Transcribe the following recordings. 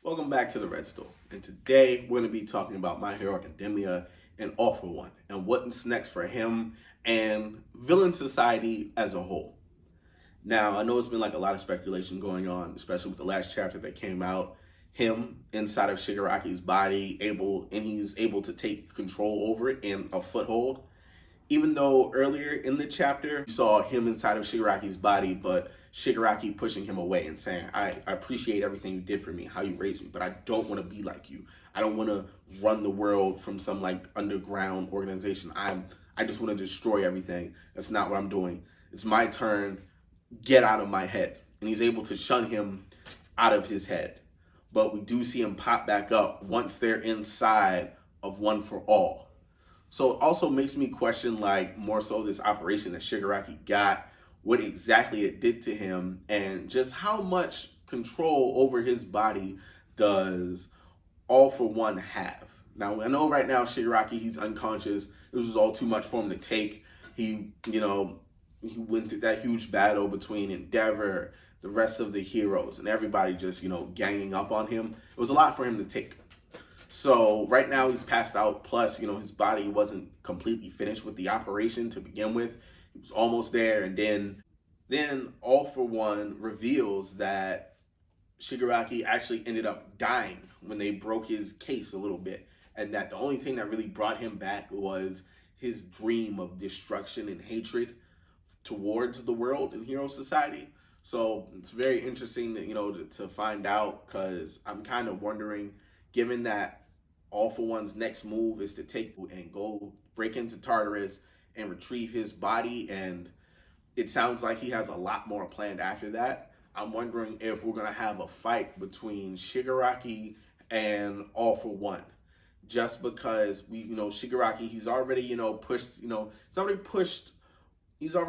Welcome back to the Red Store, and today we're going to be talking about My Hero Academia and All for One, and what's next for him and Villain Society as a whole. Now, I know it's been like a lot of speculation going on, especially with the last chapter that came out. Him inside of Shigaraki's body, he's able to take control over it and a foothold. Even though earlier in the chapter, we saw him inside of Shigaraki's body, but Shigaraki pushing him away and saying, I appreciate everything you did for me, how you raised me, but I don't want to be like you. I don't want to run the world from some like underground organization. I just want to destroy everything. That's not what I'm doing. It's my turn. Get out of my head. And he's able to shun him out of his head. But we do see him pop back up once they're inside of One for All. So it also makes me question, like, more so this operation that Shigaraki got, what exactly it did to him, and just how much control over his body does All for One have. Now, I know right now Shigaraki, he's unconscious. This was all too much for him to take. He went through that huge battle between Endeavor, the rest of the heroes, and everybody just, ganging up on him. It was a lot for him to take. So right now he's passed out. Plus, his body wasn't completely finished with the operation to begin with. He was almost there. And then All for One reveals that Shigaraki actually ended up dying when they broke his case a little bit. And that the only thing that really brought him back was his dream of destruction and hatred towards the world and Hero Society. So it's very interesting to find out, because I'm kind of wondering, given that All for One's next move is to take and go break into Tartarus and retrieve his body, and it sounds like he has a lot more planned after that. I'm wondering if we're gonna have a fight between Shigaraki and All for One, just because Shigaraki, he's already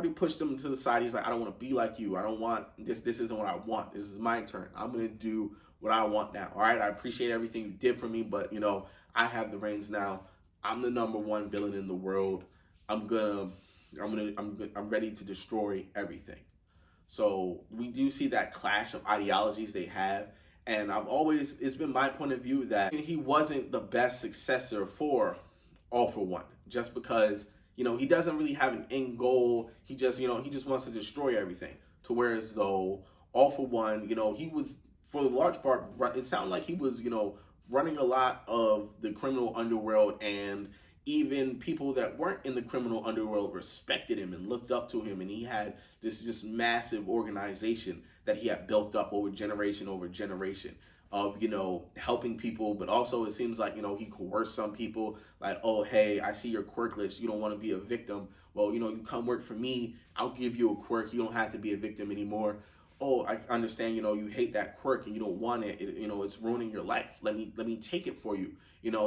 pushed him to the side. He's like, I don't want to be like you. I don't want this. This isn't what I want. This is my turn. I'm gonna do what I want now. All right. I appreciate everything you did for me, but I have the reins now. I'm the number one villain in the world. I'm ready to destroy everything. So we do see that clash of ideologies they have. And it's been my point of view that he wasn't the best successor for All for One, just because, he doesn't really have an end goal. He just wants to destroy everything. To whereas though All for One, he was, for the large part, it sounded like he was, running a lot of the criminal underworld, and even people that weren't in the criminal underworld respected him and looked up to him, and he had this just massive organization that he had built up over generation of, helping people. But also it seems like, he coerced some people, like, oh, hey, I see your quirk list. You don't want to be a victim. Well, you come work for me. I'll give you a quirk. You don't have to be a victim anymore. Oh, I understand, you hate that quirk and you don't want it. It's ruining your life. Let me take it for you.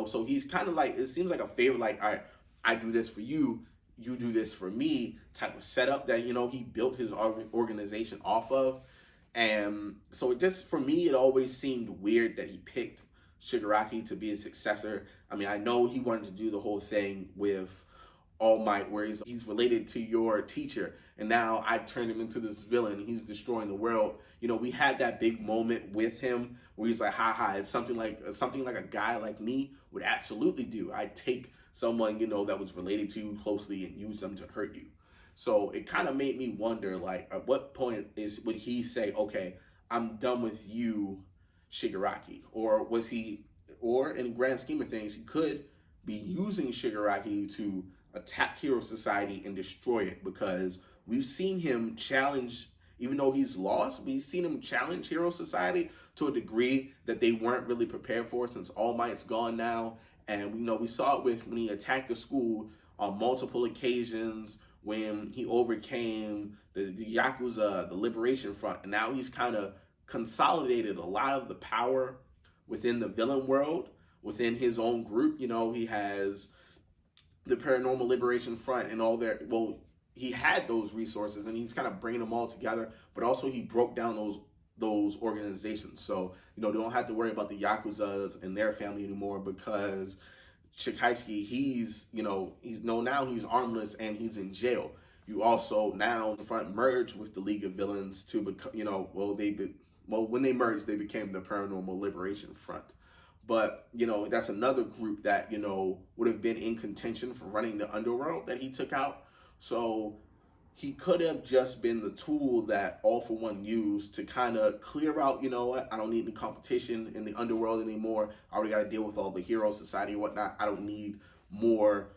So he's kind of like, it seems like a favor, like, all right, I do this for you, you do this for me type of setup that, he built his organization off of. And so it just, for me, it always seemed weird that he picked Shigaraki to be his successor. I mean, I know he wanted to do the whole thing with All Might, where he's related to your teacher, and now I turned him into this villain. He's destroying the world. We had that big moment with him where he's like, haha, it's something like a guy like me would absolutely do. I'd take someone, that was related to you closely and use them to hurt you. So it kind of made me wonder, like, at what point would he say, okay, I'm done with you, Shigaraki? Or in the grand scheme of things, he could be using Shigaraki to attack Hero Society and destroy it, because we've seen him challenge, even though he's lost, we've seen him challenge Hero Society to a degree that they weren't really prepared for, since All Might's gone now. And we saw it when he attacked the school on multiple occasions, when he overcame the Yakuza, the Liberation Front, and now he's kind of consolidated a lot of the power within the villain world, within his own group. He has the Paranormal Liberation Front and all their, well, he had those resources and he's kind of bringing them all together, but also he broke down those organizations. So, they don't have to worry about the Yakuzas and their family anymore, because Shikaisuke, he's armless and he's in jail. You also now in the front merge with the League of Villains to become, well, when they merged, they became the Paranormal Liberation Front. But, you know, that's another group that, you know, would have been in contention for running the underworld that he took out. So he could have just been the tool that All For One used to kind of clear out, you know what, I don't need any competition in the underworld anymore. I already got to deal with all the hero society and whatnot. I don't need more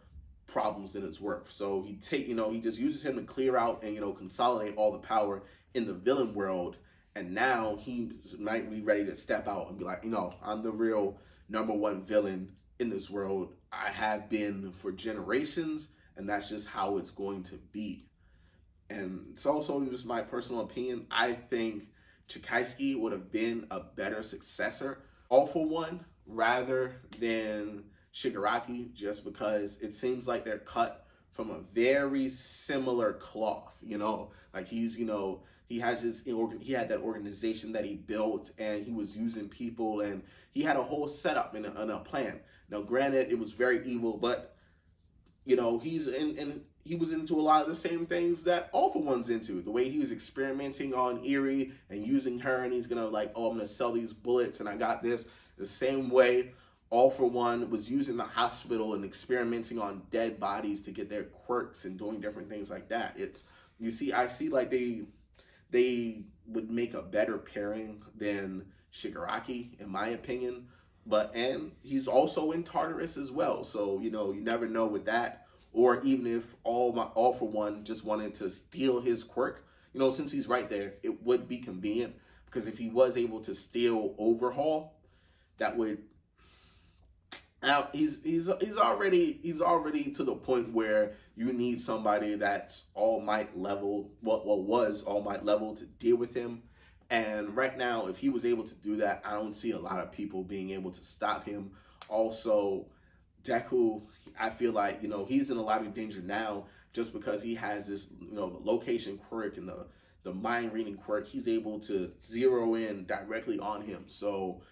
problems than it's worth. So he just uses him to clear out and, you know, consolidate all the power in the villain world. And now he might be ready to step out and be like, you know, I'm the real #1 villain in this world. I have been for generations, and that's just how it's going to be. And it's also just my personal opinion. I think Chikaiski would have been a better successor, All For One, rather than Shigaraki, just because it seems like they're cut from a very similar cloth. You know, like he's, you know, he had that organization that he built, and he was using people, and he had a whole setup and a plan. Now, granted, it was very evil, but you know, he was into a lot of the same things that All For One's into. The way he was experimenting on Eri and using her, and he's gonna like, oh, I'm gonna sell these bullets, and I got this. The same way All For One was using the hospital and experimenting on dead bodies to get their quirks and doing different things like that. I see like they would make a better pairing than Shigaraki, in my opinion. And he's also in Tartarus as well. So, you know, you never know with that. Or even if All For One just wanted to steal his quirk, you know, since he's right there, it would be convenient. Because if he was able to steal Overhaul, that would now he's already to the point where you need somebody that's All Might level, what was All Might level, to deal with him. And right now, if he was able to do that, I don't see a lot of people being able to stop him. Also, Deku, I feel like, you know, he's in a lot of danger now just because he has this, you know, the location quirk and the mind reading quirk. He's able to zero in directly on him. So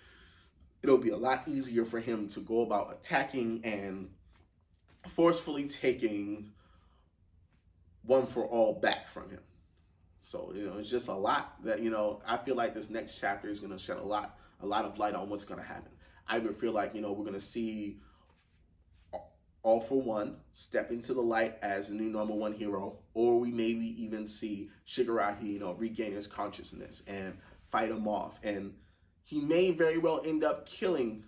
it'll be a lot easier for him to go about attacking and forcefully taking One For All back from him. So, you know, it's just a lot that, you know, I feel like this next chapter is going to shed a lot of light on what's going to happen. I either feel like, you know, we're going to see All For One step into the light as the new #1 hero, or we maybe even see Shigaraki, you know, regain his consciousness and fight him off. And he may very well end up killing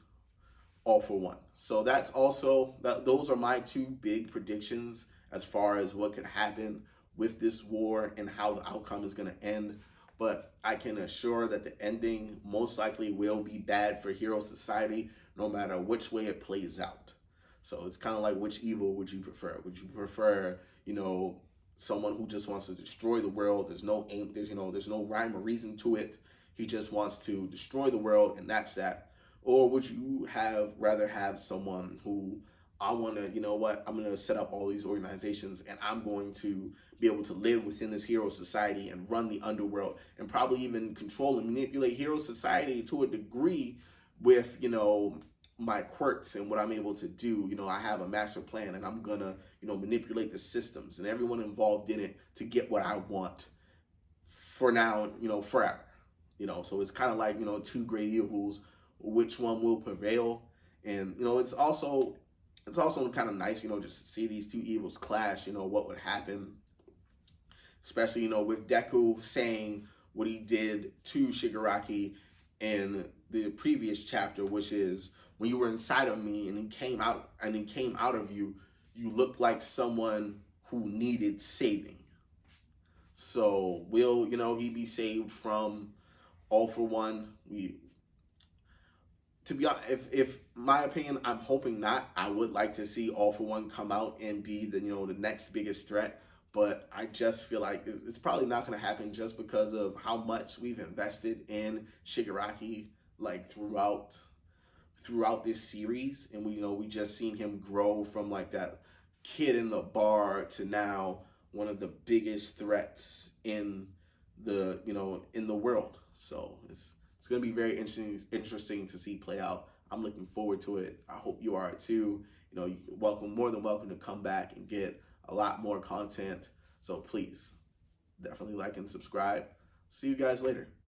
All For One. So those are my two big predictions as far as what could happen with this war and how the outcome is going to end. But I can assure that the ending most likely will be bad for Hero Society, no matter which way it plays out. So it's kind of like, which evil would you prefer? Would you prefer, you know, someone who just wants to destroy the world? There's no aim, there's no rhyme or reason to it. He just wants to destroy the world, and that's that. Or would you rather have someone who, I want to, you know what, I'm going to set up all these organizations, and I'm going to be able to live within this hero society and run the underworld and probably even control and manipulate hero society to a degree with, you know, my quirks and what I'm able to do. You know, I have a master plan, and I'm going to, you know, manipulate the systems and everyone involved in it to get what I want for now, you know, forever. You know, so it's kind of like, you know, two great evils, which one will prevail. And, you know, it's also kind of nice, you know, just to see these two evils clash, you know, what would happen. Especially, you know, with Deku saying what he did to Shigaraki in the previous chapter, which is, when you were inside of me and he came out of you, you looked like someone who needed saving. So will, you know, he be saved from All For One? To be honest, if my opinion, I'm hoping not. I would like to see All For One come out and be the, you know, the next biggest threat. But I just feel like it's probably not going to happen just because of how much we've invested in Shigaraki, like throughout this series. And we just seen him grow from like that kid in the bar to now one of the biggest threats in the, you know, in the world. So it's going to be very interesting to see play out. I'm looking forward to it. I hope you are too. You know, you're more than welcome to come back and get a lot more content. So please, definitely like and subscribe. See you guys later.